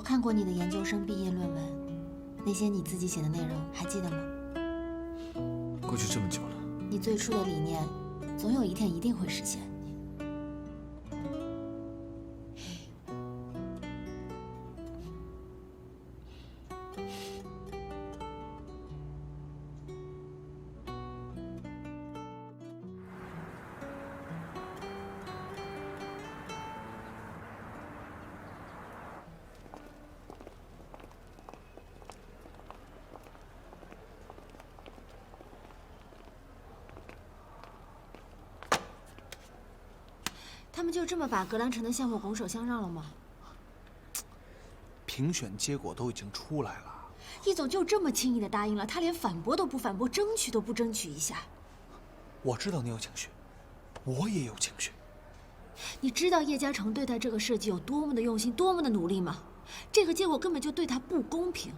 看过你的研究生毕业论文，那些你自己写的内容还记得吗？过去这么久了，你最初的理念，总有一天一定会实现。他们就这么把格兰城的项目拱手相让了吗？评选结果都已经出来了，易总就这么轻易的答应了，他连反驳都不反驳，争取都不争取一下。我知道你有情绪，我也有情绪。你知道叶嘉诚对待这个设计有多么的用心，多么的努力吗？这个结果根本就对他不公平，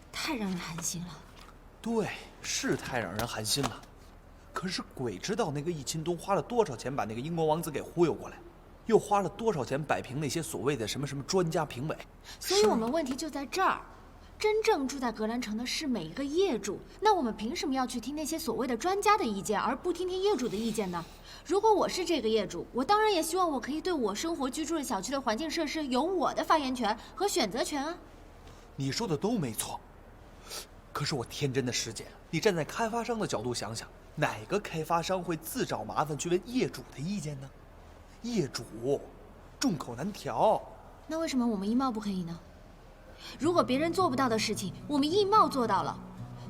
太让人寒心了。对，是太让人寒心了。可是鬼知道那个易钦东花了多少钱把那个英国王子给忽悠过来，又花了多少钱摆平那些所谓的什么专家评委。所以我们问题就在这儿，真正住在格兰城的是每一个业主，那我们凭什么要去听那些所谓的专家的意见，而不听听业主的意见呢？如果我是这个业主，我当然也希望我可以对我生活居住的小区的环境设施有我的发言权和选择权啊。你说的都没错，可是我天真的师姐，你站在开发商的角度想想，哪个开发商会自找麻烦去问业主的意见呢？业主众口难调。那为什么我们易贸不可以呢？如果别人做不到的事情，我们易贸做到了，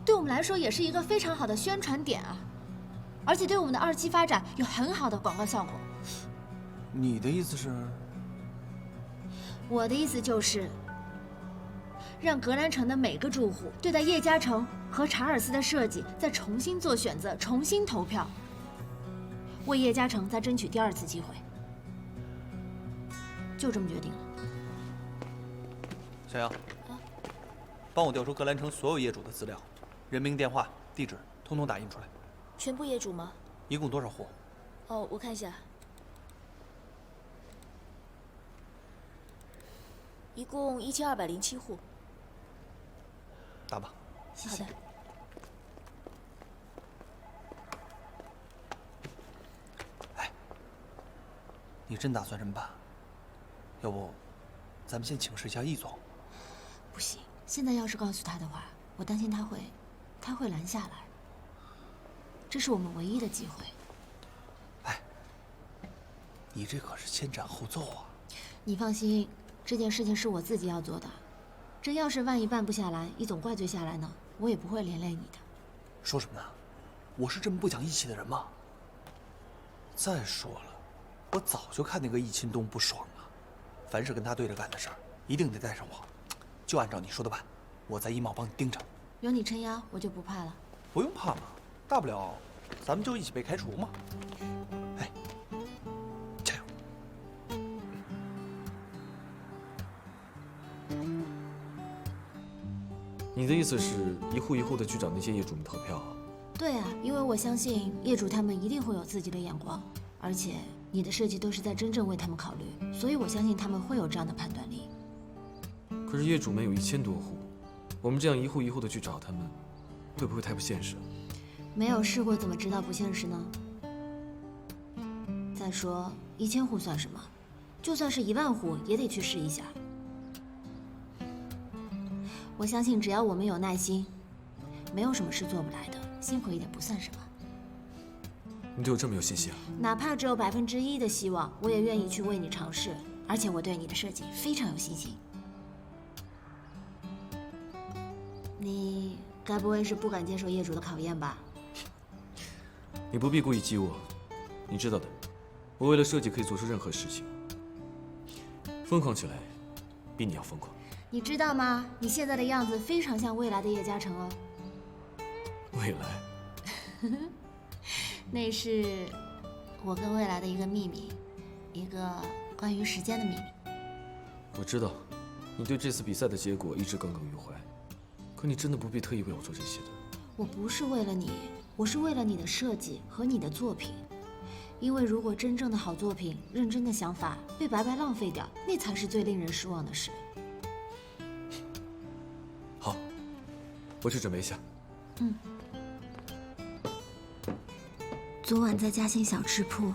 对我们来说也是一个非常好的宣传点啊，而且对我们的2期发展有很好的广告效果。你的意思是？我的意思就是，让格兰城的每个住户对待叶嘉诚和查尔斯的设计再重新做选择，重新投票，为叶嘉诚再争取第2次机会。就这么决定了。小杨，帮我调出格兰城所有业主的资料，人名、电话、地址，通通打印出来。全部业主吗？一共多少户？哦，我看一下，一共1207户。打吧。谢谢。好的。哎，你真打算这么办？要不，咱们先请示一下易总。不行，现在要是告诉他的话，我担心他会拦下来。这是我们唯一的机会。哎，你这可是先斩后奏啊！你放心，这件事情是我自己要做的。真要是万一办不下来，易总怪罪下来呢，我也不会连累你的。说什么呢？我是这么不讲义气的人吗？再说了，我早就看那个易钦东不爽了。凡是跟他对着干的事儿，一定得带上我。就按照你说的办，我在易贸帮你盯着。有你撑腰，我就不怕了。不用怕嘛，大不了咱们就一起被开除嘛。哎，加油！你的意思是一户一户的去找那些业主们投票？对啊，因为我相信业主他们一定会有自己的眼光，而且你的设计都是在真正为他们考虑，所以我相信他们会有这样的判断力。可是业主们有1000多户，我们这样一户一户的去找他们，会不会太不现实？没有试过怎么知道不现实呢？再说1000户算什么？就算是1万户也得去试一下。我相信只要我们有耐心，没有什么是做不来的，辛苦一点不算什么。你对我这么有信心啊？哪怕只有1%的希望，我也愿意去为你尝试。而且我对你的设计非常有信心。你该不会是不敢接受业主的考验吧？你不必故意激我，你知道的，我为了设计可以做出任何事情。疯狂起来，比你要疯狂。你知道吗？你现在的样子非常像未来的叶嘉诚哦。未来？那是我跟未来的一个秘密，一个关于时间的秘密。我知道，你对这次比赛的结果一直耿耿于怀，可你真的不必特意为我做这些的。我不是为了你，我是为了你的设计和你的作品。因为如果真正的好作品、认真的想法被白白浪费掉，那才是最令人失望的事。好，我去准备一下。昨晚在嘉兴小吃铺，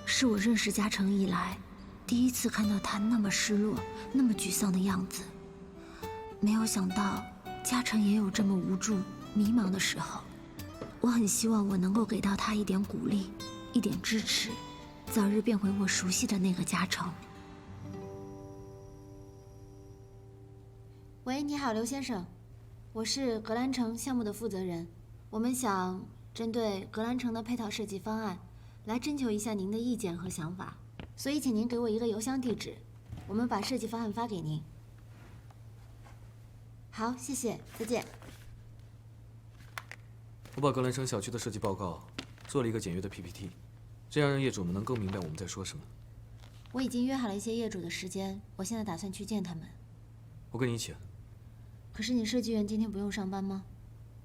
是我认识嘉诚以来第一次看到他那么失落、那么沮丧的样子。没有想到嘉诚也有这么无助、迷茫的时候。我很希望我能够给到他一点鼓励，一点支持，早日变回我熟悉的那个嘉诚。喂，你好，刘先生，我是格兰城项目的负责人，我们想针对格兰城的配套设计方案，来征求一下您的意见和想法，所以请您给我一个邮箱地址，我们把设计方案发给您。好，谢谢，再见。我把格兰城小区的设计报告做了一个简约的 PPT， 这样让业主们能更明白我们在说什么。我已经约好了一些业主的时间，我现在打算去见他们。我跟你一起。可是你设计院今天不用上班吗？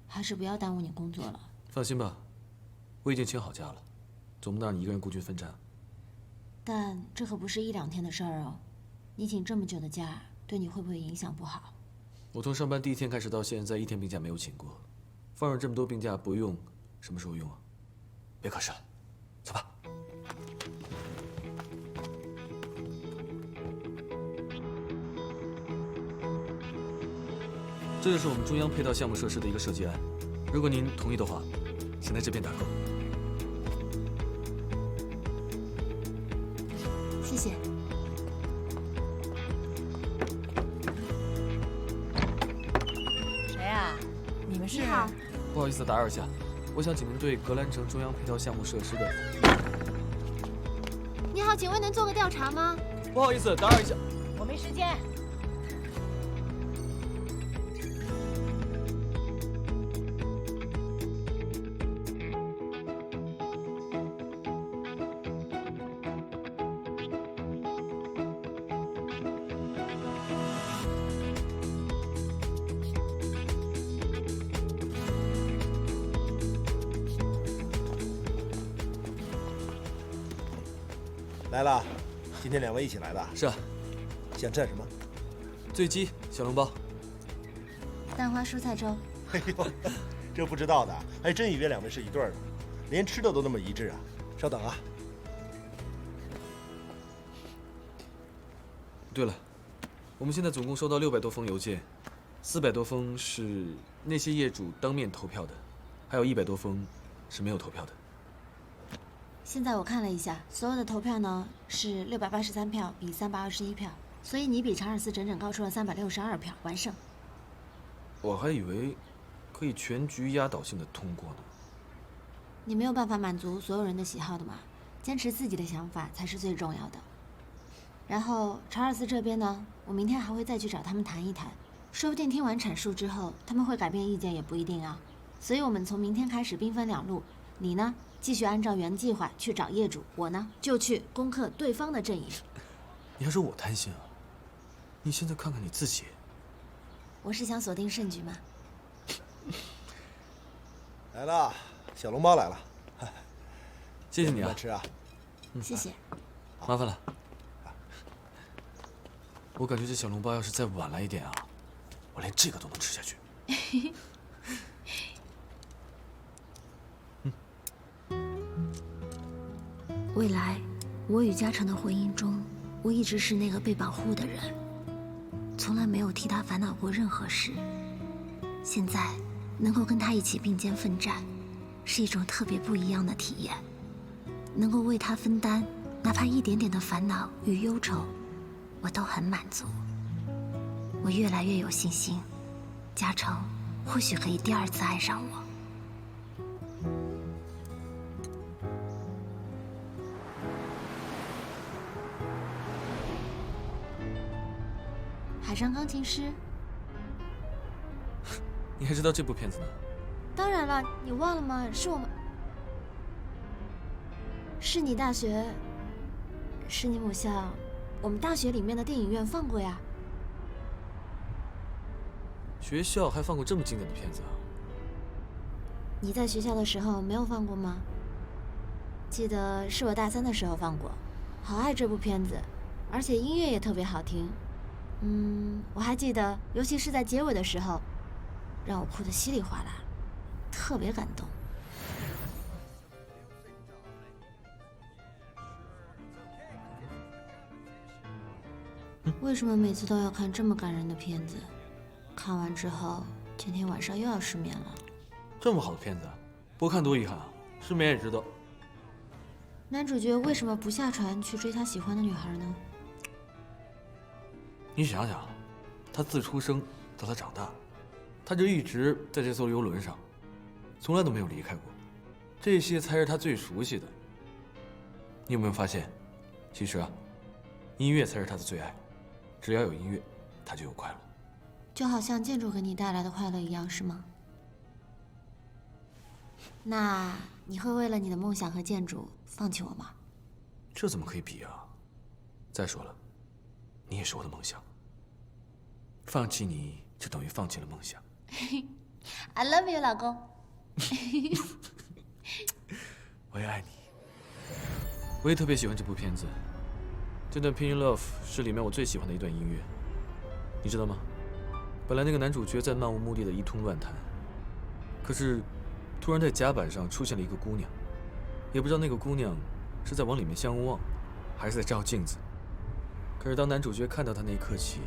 还是不要耽误你工作了。放心吧，我已经请好假了，总不能让你一个人孤军奋战。但这可不是1-2天的事儿哦，你请这么久的假，对你会不会影响不好？我从上班第一天开始到现在，1天病假没有请过。放任这么多病假不用，什么时候用啊？别可视了，走吧。这就是我们中央配套项目设施的一个设计案，如果您同意的话，请在这边打勾。谢谢。谁呀？你们是？你好。不好意思打扰一下，我想请您对格兰城中央配套项目设施的。你好，请问能做个调查吗？不好意思打扰一下。我没时间。来了，今天2位一起来的。是啊。想吃点什么？醉鸡、小笼包。蛋花蔬菜粥。哎呦，这不知道的还真以为2位是一对儿呢，连吃的都那么一致啊！稍等啊。对了，我们现在总共收到600多封邮件，400多封是那些业主当面投票的，还有100多封是没有投票的。现在我看了一下，所有的投票呢是683票比321票，所以你比查尔斯整整高出了362票，完胜。我还以为可以全局压倒性的通过呢。你没有办法满足所有人的喜好的嘛，坚持自己的想法才是最重要的。然后查尔斯这边呢，我明天还会再去找他们谈一谈，说不定听完阐述之后，他们会改变意见也不一定啊。所以我们从明天开始兵分2路，你呢继续按照原计划去找业主，我呢就去攻克对方的阵营。你还说我贪心啊？你现在看看你自己。我是想锁定胜局嘛。来了，小笼包来了。谢谢你啊。慢吃啊。谢谢。麻烦了。我感觉这小笼包要是再晚来一点啊，我连这个都能吃下去。未来，我与嘉诚的婚姻中，我一直是那个被保护的人，从来没有替他烦恼过任何事。现在能够跟他一起并肩奋战，是一种特别不一样的体验。能够为他分担，哪怕一点点的烦恼与忧愁，我都很满足。我越来越有信心，嘉诚或许可以第2次爱上我。海上钢琴师，你还知道这部片子呢？当然了，你忘了吗？是你大学，是你母校，我们大学里面的电影院放过呀。学校还放过这么经典的片子啊？你在学校的时候没有放过吗？记得是我大3的时候放过，好爱这部片子，而且音乐也特别好听。我还记得，尤其是在结尾的时候，让我哭得稀里哗啦，特别感动。为什么每次都要看这么感人的片子？看完之后，天天晚上又要失眠了。这么好的片子，不看多遗憾啊！失眠也值得。男主角为什么不下船去追他喜欢的女孩呢？你想想，他自出生到他长大，他就一直在这艘游轮上，从来都没有离开过。这些才是他最熟悉的。你有没有发现，其实啊，音乐才是他的最爱。只要有音乐，他就有快乐。就好像建筑给你带来的快乐一样，是吗？那你会为了你的梦想和建筑放弃我吗？这怎么可以比啊？再说了，你也是我的梦想。放弃你就等于放弃了梦想。I love you， 老公。我也爱你。我也特别喜欢这部片子，这段《Pin in Love》是里面我最喜欢的一段音乐。你知道吗？本来那个男主角在漫无目的的一通乱弹，可是突然在甲板上出现了一个姑娘，也不知道那个姑娘是在往里面相望，还是在照镜子。可是当男主角看到她那一刻起，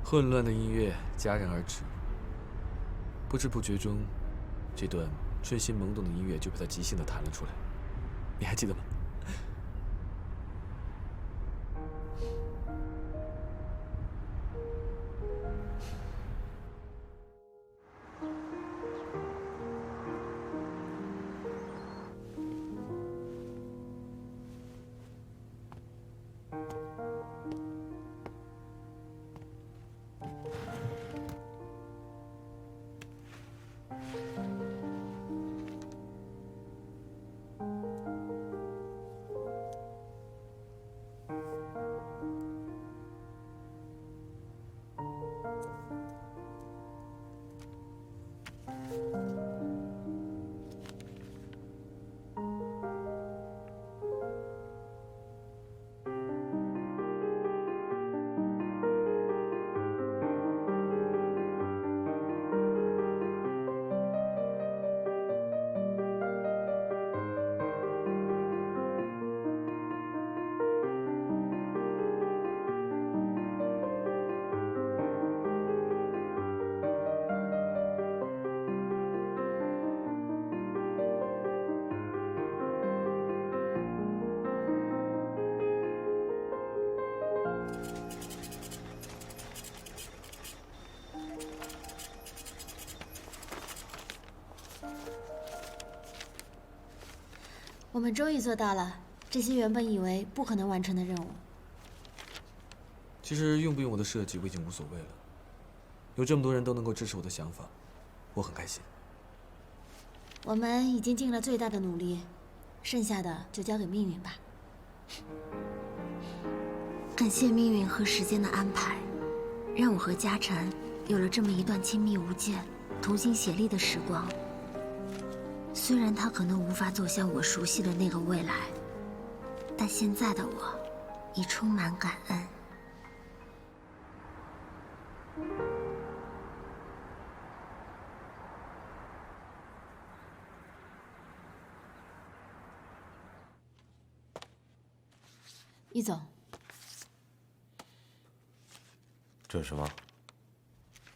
混乱的音乐戛然而止，不知不觉中，这段春心萌动的音乐就被他即兴的弹了出来。你还记得吗？我们终于做到了这些原本以为不可能完成的任务。其实用不用我的设计我已经无所谓了，有这么多人都能够支持我的想法，我很开心。我们已经尽了最大的努力，剩下的就交给命运吧。感谢命运和时间的安排，让我和嘉诚有了这么一段亲密无间、同心协力的时光。虽然他可能无法走向我熟悉的那个未来，但现在的我已充满感恩。易总，这是什么？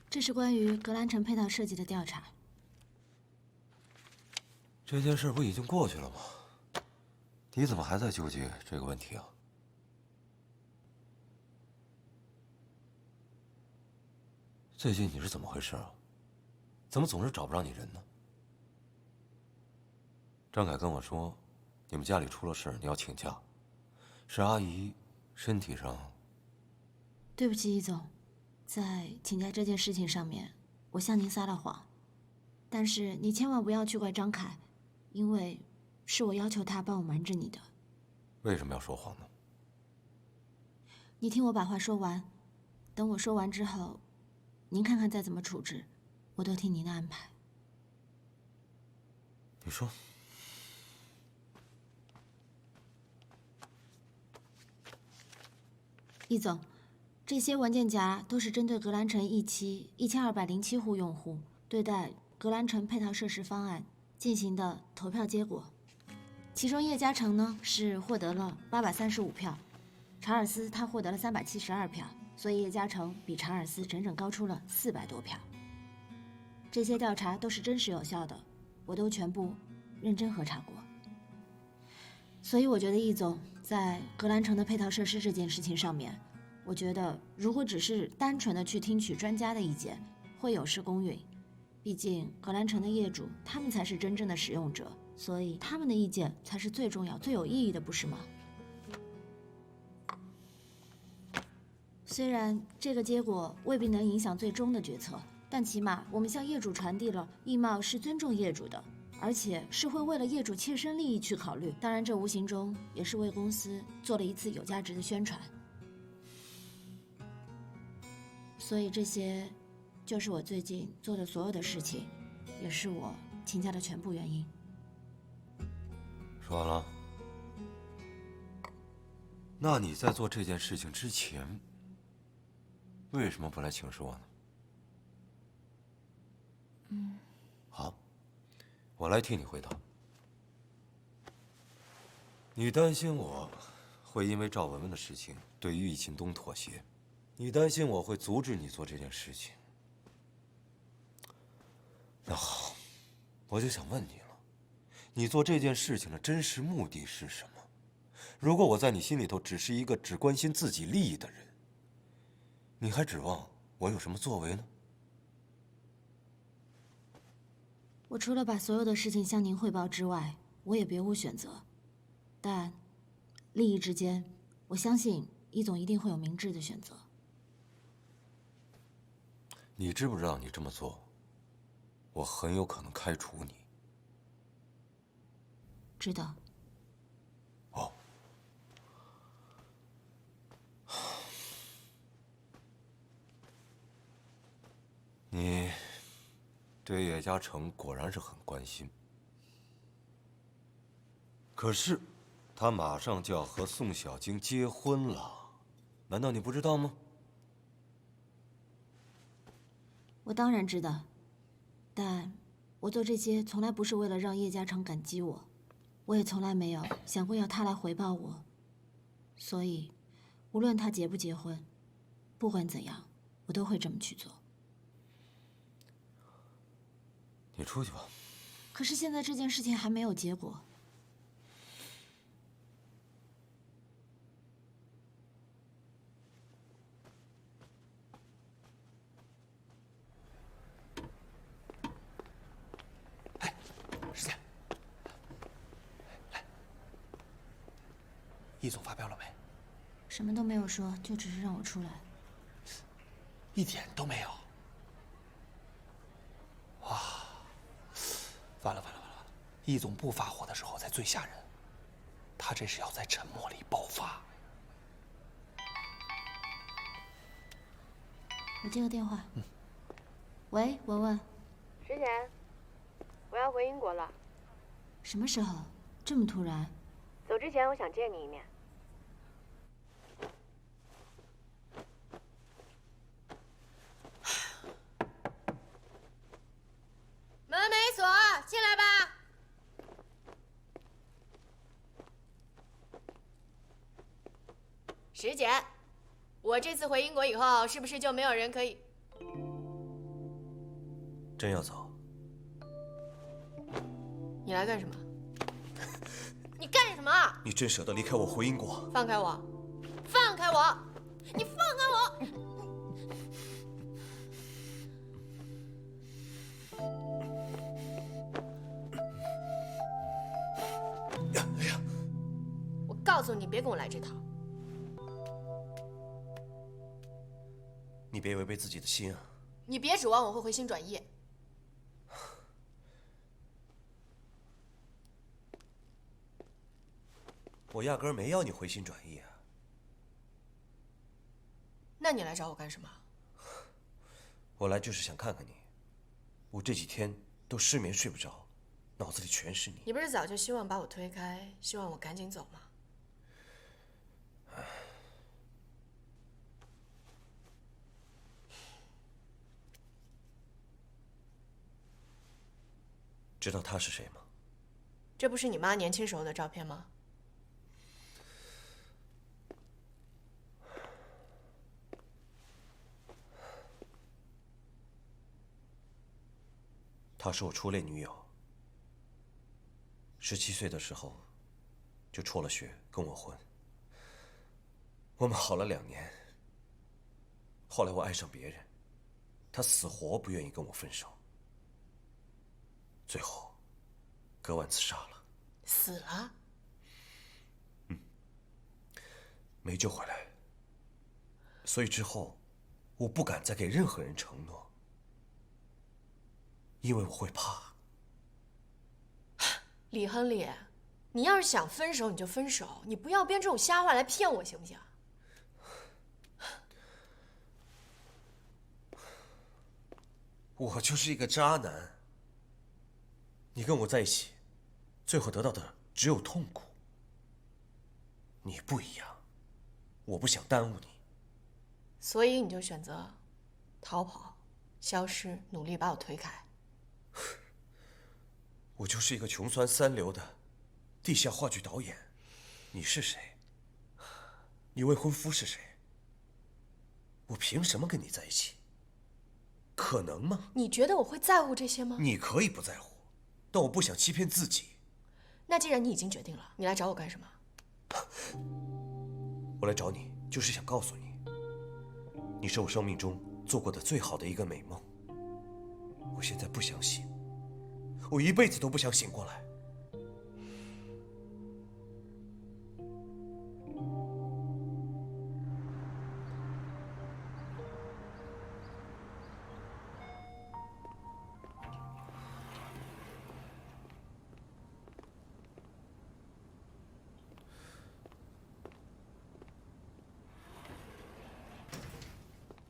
这是关于格兰城配套设计的调查。这件事不已经过去了吗？你怎么还在纠结这个问题啊？最近你是怎么回事啊？怎么总是找不着你人呢？张凯跟我说，你们家里出了事，你要请假，是阿姨身体上……对不起，易总，在请假这件事情上面，我向您撒了谎。但是你千万不要去怪张凯，因为是我要求他帮我瞒着你的。为什么要说谎呢？你听我把话说完，等我说完之后，您看看再怎么处置，我都听您的安排。你说，易总，这些文件夹都是针对格兰城一期1207户用户对待格兰城配套设施方案进行的投票结果。其中叶嘉诚呢是获得了835票，查尔斯他获得了372票，所以叶嘉诚比查尔斯整整高出了400多票。这些调查都是真实有效的，我都全部认真核查过。所以我觉得易总在格兰城的配套设施这件事情上面，我觉得如果只是单纯的去听取专家的意见，会有失公允。毕竟格兰城的业主他们才是真正的使用者，所以他们的意见才是最重要、最有意义的，不是吗？虽然这个结果未必能影响最终的决策，但起码我们向业主传递了易贸是尊重业主的，而且是会为了业主切身利益去考虑。当然，这无形中也是为公司做了一次有价值的宣传。所以这些就是我最近做的所有的事情，也是我请假的全部原因。说完了。那你在做这件事情之前，为什么不来请示我呢？好，我来替你回答。你担心我会因为赵文文的事情对于易庆东妥协，你担心我会阻止你做这件事情。那好，我就想问你了，你做这件事情的真实目的是什么？如果我在你心里头只是一个只关心自己利益的人，你还指望我有什么作为呢？我除了把所有的事情向您汇报之外，我也别无选择。但利益之间，我相信易总一定会有明智的选择。你知不知道你这么做，我很有可能开除你？知道。哦。你对叶嘉诚果然是很关心，可是他马上就要和宋小晶结婚了，难道你不知道吗？我当然知道，但我做这些从来不是为了让叶嘉诚感激我，我也从来没有想过要他来回报我。所以，无论他结不结婚，不管怎样，我都会这么去做。你出去吧。可是现在这件事情还没有结果。哎，师姐，来，易总发飙了没？什么都没有说，就只是让我出来。一点都没有。哇，完了完了完了完了！易总不发火的时候才最吓人，他这是要在沉默里爆发。我接个电话。喂，文文。石姐，我要回英国了。什么时候？这么突然？走之前我想见你一面。门没锁，进来吧。石姐，我这次回英国以后，是不是就没有人可以？真要走？你来干什么？你干什么？你真舍得离开我回英国？放开我！放开我！你放开我！哎呀！我告诉你，别跟我来这套。你别违背自己的心啊！你别指望我会回心转意。我压根儿没要你回心转意啊！那你来找我干什么？我来就是想看看你。我这几天都失眠睡不着，脑子里全是你。你不是早就希望把我推开，希望我赶紧走吗？知道他是谁吗？这不是你妈年轻时候的照片吗？她是我初恋女友。17岁的时候，就辍了学跟我婚。我们好了2年，后来我爱上别人，她死活不愿意跟我分手，最后割腕自杀了。死了？没救回来。所以之后，我不敢再给任何人承诺，因为我会怕。李亨利，你要是想分手你就分手，你不要编这种瞎话来骗我，行不行？我就是一个渣男。你跟我在一起，最后得到的只有痛苦。你不一样，我不想耽误你。所以你就选择逃跑、消失，努力把我推开。我就是一个穷酸3流的地下话剧导演。你是谁？你未婚夫是谁？我凭什么跟你在一起？可能吗？你觉得我会在乎这些吗？你可以不在乎，但我不想欺骗自己。那既然你已经决定了，你来找我干什么？我来找你，就是想告诉你，你是我生命中做过的最好的一个美梦。我现在不相信，我一辈子都不想醒过来。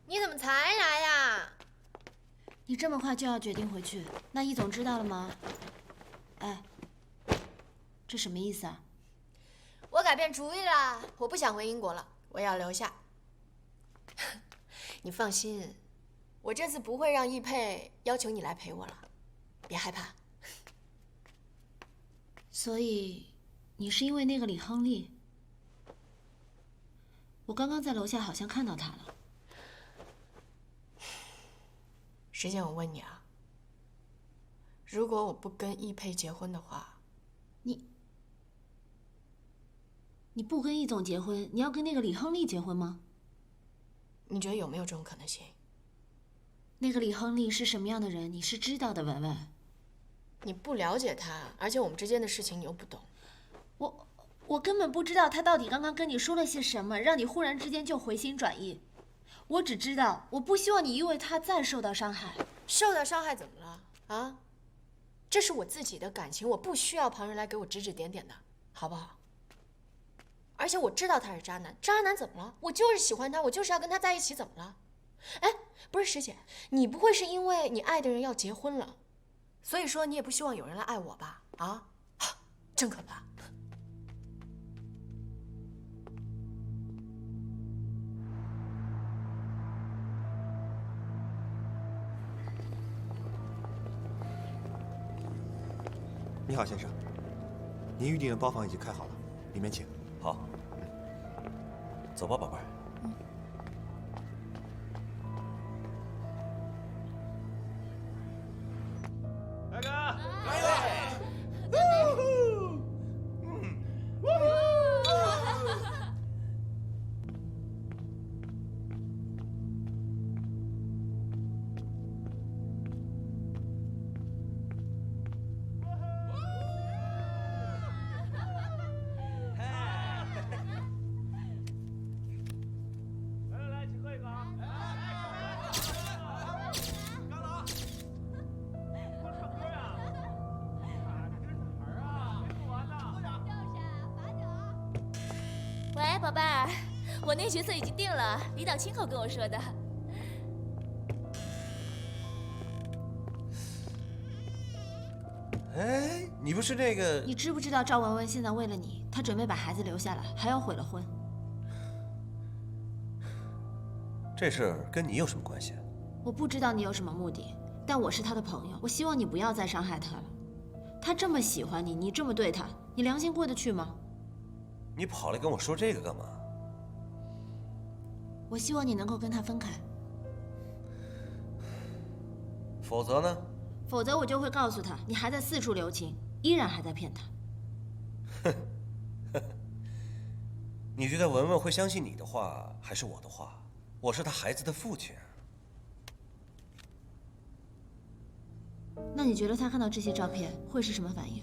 你怎么才来呀？你这么快就要决定回去，那易总知道了吗？哎，这什么意思啊？我改变主意了，我不想回英国了，我要留下。你放心，我这次不会让易佩要求你来陪我了，别害怕。所以，你是因为那个李亨利？我刚刚在楼下好像看到他了。石姐，我问你啊，如果我不跟易佩结婚的话，你不跟易总结婚，你要跟那个李亨利结婚吗？你觉得有没有这种可能性？那个李亨利是什么样的人，你是知道的，文文。你不了解他，而且我们之间的事情你又不懂。我根本不知道他到底刚刚跟你说了些什么，让你忽然之间就回心转意。我只知道，我不希望你因为他再受到伤害。受到伤害怎么了啊？这是我自己的感情，我不需要旁人来给我指指点点的，好不好？而且我知道他是渣男，渣男怎么了？我就是喜欢他，我就是要跟他在一起，怎么了？哎，不是石姐，你不会是因为你爱的人要结婚了，所以说你也不希望有人来爱我吧？啊，真可怕。你好，先生，您预订的包房已经开好了，里面请。好，走吧，宝贝儿。大哥，来，请喝一口啊！刚了啊！光唱歌呀？真好啊！没做完呢。喂，宝贝儿，我那角色已经定了，李导亲口跟我说的。哎，你不是那个……你知不知道赵文文现在为了你，她准备把孩子留下来，还要毁了婚。这事儿跟你有什么关系啊？我不知道你有什么目的，但我是她的朋友，我希望你不要再伤害她了。他这么喜欢你，你这么对他，你良心过得去吗？你跑来跟我说这个干嘛？我希望你能够跟他分开，否则呢？否则我就会告诉他，你还在四处留情，依然还在骗他。你觉得文文会相信你的话，还是我的话？我是他孩子的父亲。那你觉得他看到这些照片会是什么反应？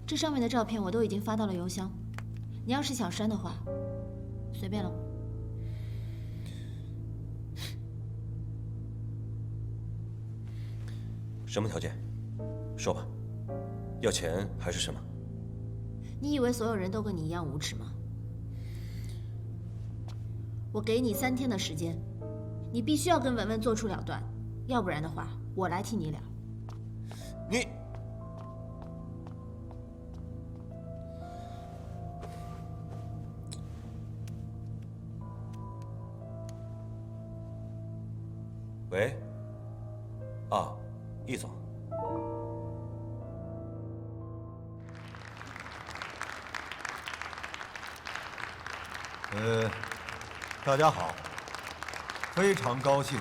这上面的照片我都已经发到了邮箱，你要是想删的话，随便了。什么条件？说吧。要钱还是什么？你以为所有人都跟你一样无耻吗？我给你3天的时间，你必须要跟文文做出了断，要不然的话，我来替你了。你。喂。啊，易总。大家好，非常高兴，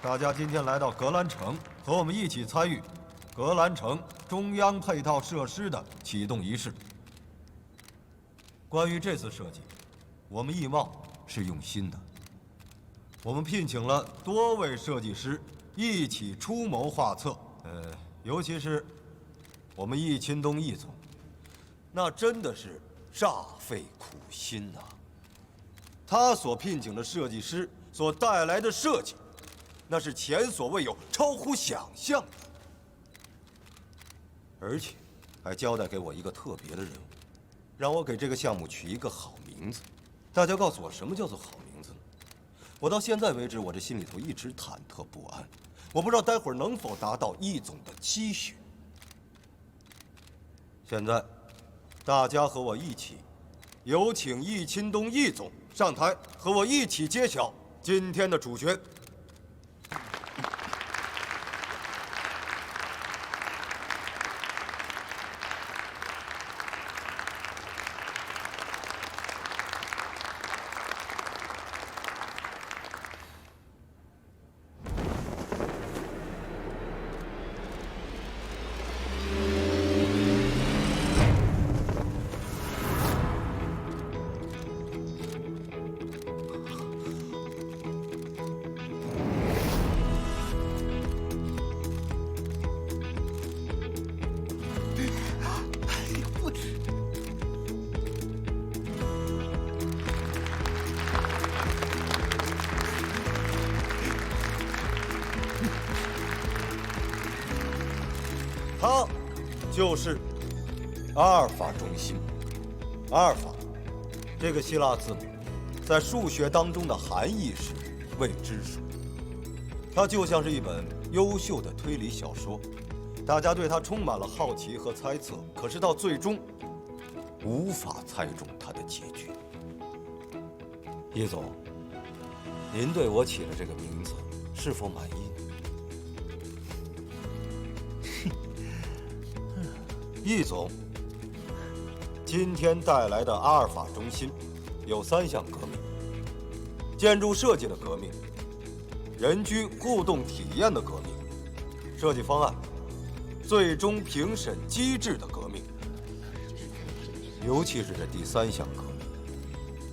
大家今天来到格兰城，和我们一起参与格兰城中央配套设施的启动仪式。关于这次设计，我们易贸是用心的，我们聘请了多位设计师一起出谋划策，尤其是我们易钦东易总，那真的是煞费苦心呐。他所聘请的设计师所带来的设计，那是前所未有、超乎想象的，而且还交代给我一个特别的任务，让我给这个项目取一个好名字。大家告诉我，什么叫做好名字呢？我到现在为止，我这心里头一直忐忑不安，我不知道待会儿能否达到易总的期许。现在，大家和我一起，有请易钦东易总上台，和我一起揭晓今天的主角。它就是阿尔法中心。阿尔法这个希腊字母，在数学当中的含义是未知数。它就像是一本优秀的推理小说，大家对它充满了好奇和猜测，可是到最终无法猜中它的结局。易总，您对我起的这个名字是否满意呢？易总，今天带来的阿尔法中心有3项革命：建筑设计的革命、人居互动体验的革命、设计方案、最终评审机制的革命。尤其是这第3项革命，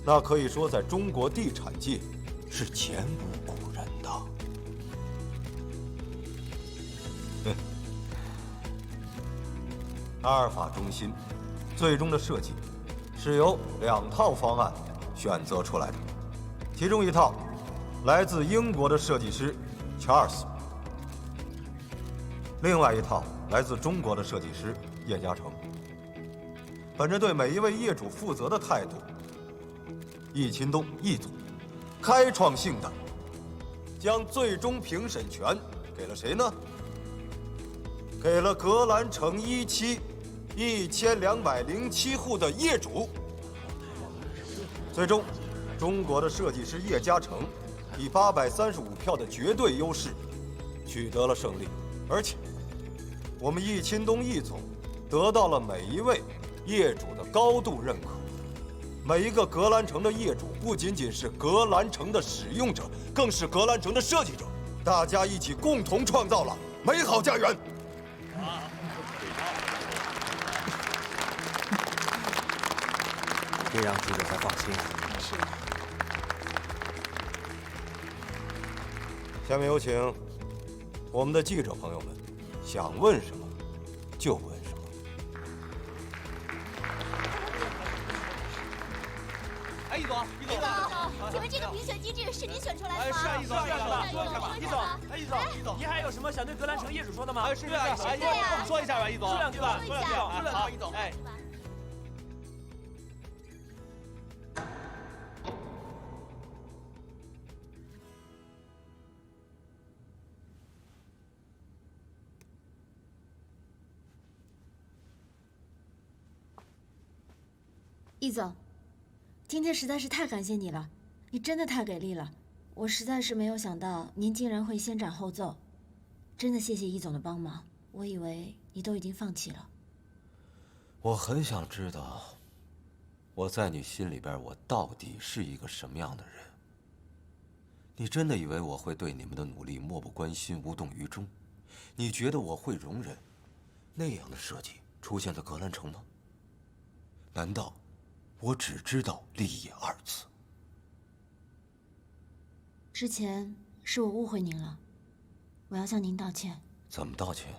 那可以说在中国地产界是前无古人的。阿尔法中心最终的设计是由2套方案选择出来的，其中一套来自英国的设计师查尔斯，另外一套来自中国的设计师叶嘉诚。本着对每一位业主负责的态度，易钦东易总开创性的将最终评审权给了谁呢？给了格兰城1期1207户的业主。最终，中国的设计师叶嘉诚以835票的绝对优势取得了胜利，而且我们易钦东易总得到了每一位业主的高度认可。每一个格兰城的业主不仅仅是格兰城的使用者，更是格兰城的设计者。大家一起共同创造了美好家园。这让记者才放心。是。下面有请我们的记者朋友们，想问什么就问什么。哎，易总，请问这个评选机制是您选出来的吗？是啊，易总，易总，您还有什么想对格兰城业主说的吗？是啊，跟我们说一下吧，易总，说两句吧，说两句啊，好，易总，哎。易总，今天实在是太感谢你了，你真的太给力了，我实在是没有想到您竟然会先斩后奏，真的谢谢易总的帮忙，我以为你都已经放弃了。我很想知道，我在你心里边，我到底是一个什么样的人？你真的以为我会对你们的努力漠不关心、无动于衷？你觉得我会容忍那样的设计出现在格兰城吗？难道我只知道利益二字？之前是我误会您了，我要向您道歉。怎么道歉？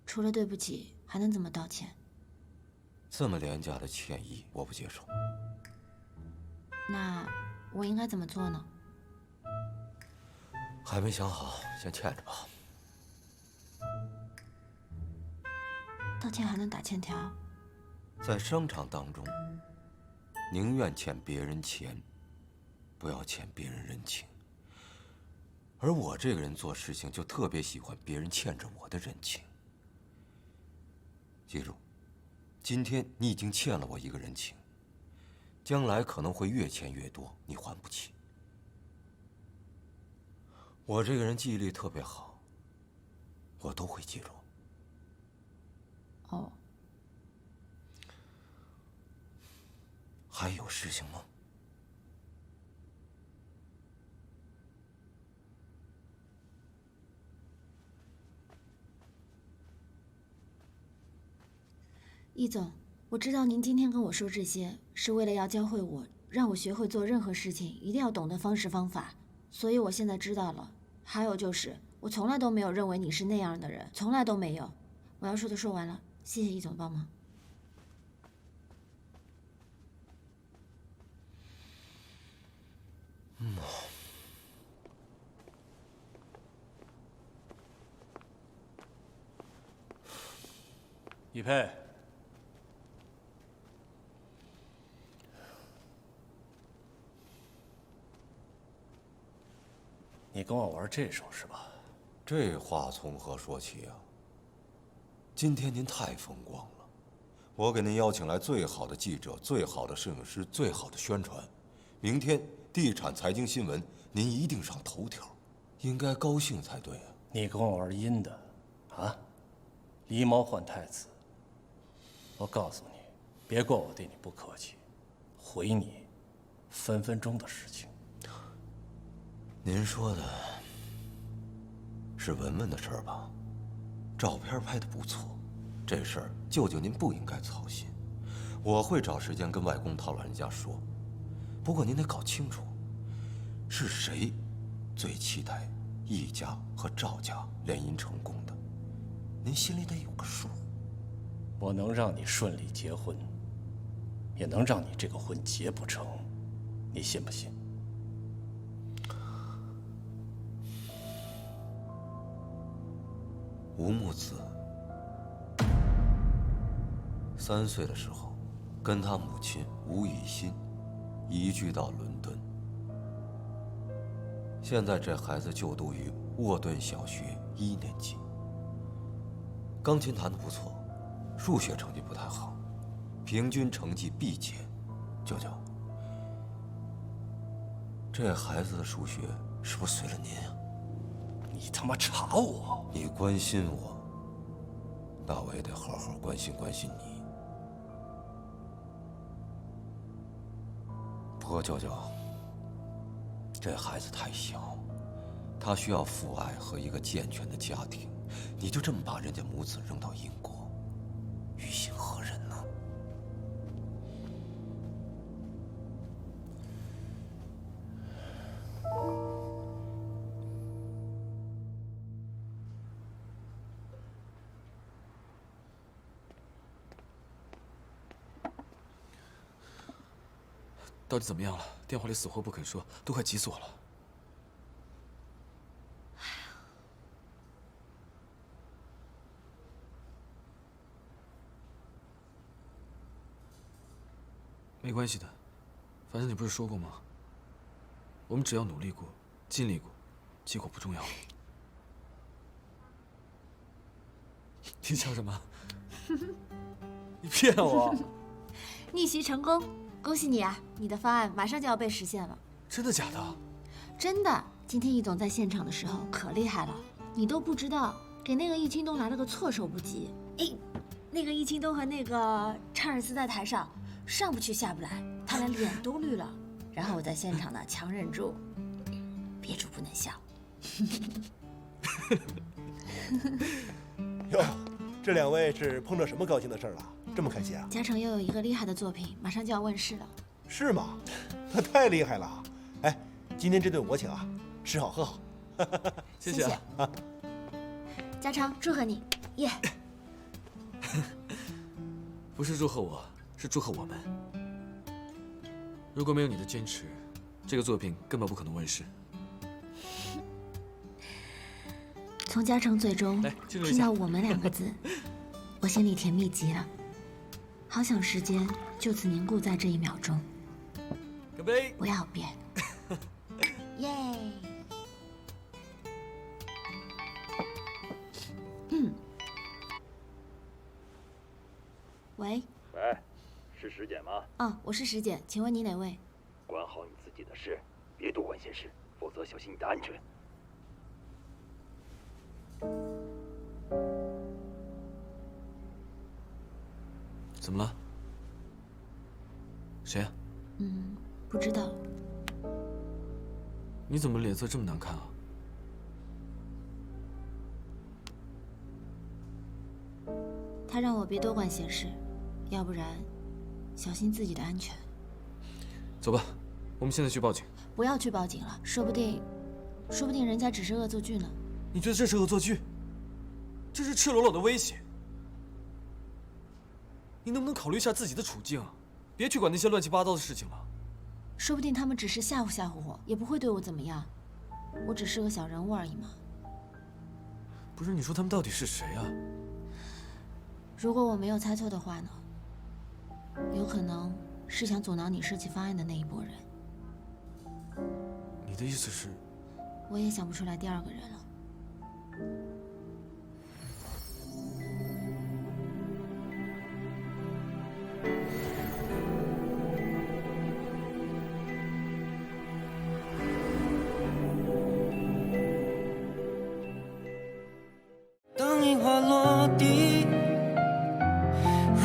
除了对不起，还能怎么道歉？这么廉价的歉意，我不接受。那我应该怎么做呢？还没想好，先欠着吧。道歉还能打欠条？在商场当中，宁愿欠别人钱，不要欠别人人情。而我这个人做事情就特别喜欢别人欠着我的人情。记住，今天你已经欠了我一个人情，将来可能会越欠越多，你还不起。我这个人记忆力特别好，我都会记住。哦。还有事情吗？易总，我知道您今天跟我说这些，是为了要教会我，让我学会做任何事情一定要懂得方式方法，所以我现在知道了。还有就是，我从来都没有认为你是那样的人，从来都没有。我要说的说完了，谢谢易总帮忙。易佩，你跟我玩这手是吧？这话从何说起啊？今天您太风光了，我给您邀请来最好的记者、最好的摄影师、最好的宣传。明天地产财经新闻，您一定上头条，应该高兴才对啊！你跟我玩阴的，啊？狸猫换太子。我告诉你，别怪我对你不客气，回你，分分钟的事情。您说的是文文的事儿吧？照片拍得不错，这事儿舅舅您不应该操心，我会找时间跟外公他老人家说。不过您得搞清楚，是谁最期待易家和赵家联姻成功的，您心里得有个数。我能让你顺利结婚，也能让你这个婚结不成，你信不信？吴木子3岁的时候，跟他母亲吴以欣移居到伦敦。现在这孩子就读于沃顿小学1年级，钢琴弹得不错，数学成绩不太好，平均成绩 B 减。舅舅，这孩子的数学是不是随了您啊？你他妈查我！你关心我，那我也得好好关心关心你。不过舅舅，这孩子太小，他需要父爱和一个健全的家庭，你就这么把人家母子扔到英国，于心何忍呢？到底怎么样了？电话里死活不肯说，都快急死我了。没关系的，反正你不是说过吗？我们只要努力过，尽力过，结果不重要。你笑什么？你骗我！逆袭成功，恭喜你啊！你的方案马上就要被实现了。真的假的？真的，今天易总在现场的时候可厉害了，你都不知道，给那个易清东来了个措手不及。哎，那个易清东和那个查尔斯在台上上不去下不来，他连脸都绿了。然后我在现场呢，强忍住，憋住不能笑。哟，这两位是碰着什么高兴的事儿了？这么开心啊？嘉诚又有一个厉害的作品，马上就要问世了。是吗？那太厉害了！哎，今天这顿我请啊，吃好喝好。谢谢啊。嘉诚，祝贺你，耶！不是祝贺我，是祝贺我们。如果没有你的坚持，这个作品根本不可能问世。从嘉诚嘴中听到“我们”2个字，我心里甜蜜极了，好想时间就此凝固在这1秒钟。干杯！不要变。耶！喂。喂，是石姐吗？我是石姐，请问你哪位？管好你自己的事，别多管闲事，否则小心你的安全。怎么了？谁啊？不知道。你怎么脸色这么难看啊？他让我别多管闲事，要不然小心自己的安全。走吧，我们现在去报警。不要去报警了，说不定人家只是恶作剧呢。你觉得这是恶作剧？这是赤裸裸的威胁。你能不能考虑一下自己的处境？别去管那些乱七八糟的事情了。说不定他们只是吓唬吓唬我，也不会对我怎么样。我只是个小人物而已嘛。不是，你说他们到底是谁啊？如果我没有猜错的话呢，有可能是想阻挠你设计方案的那一拨人。你的意思是？我也想不出来第2个人了。当樱花落地，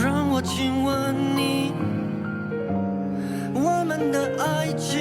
让我亲吻你，我们的爱情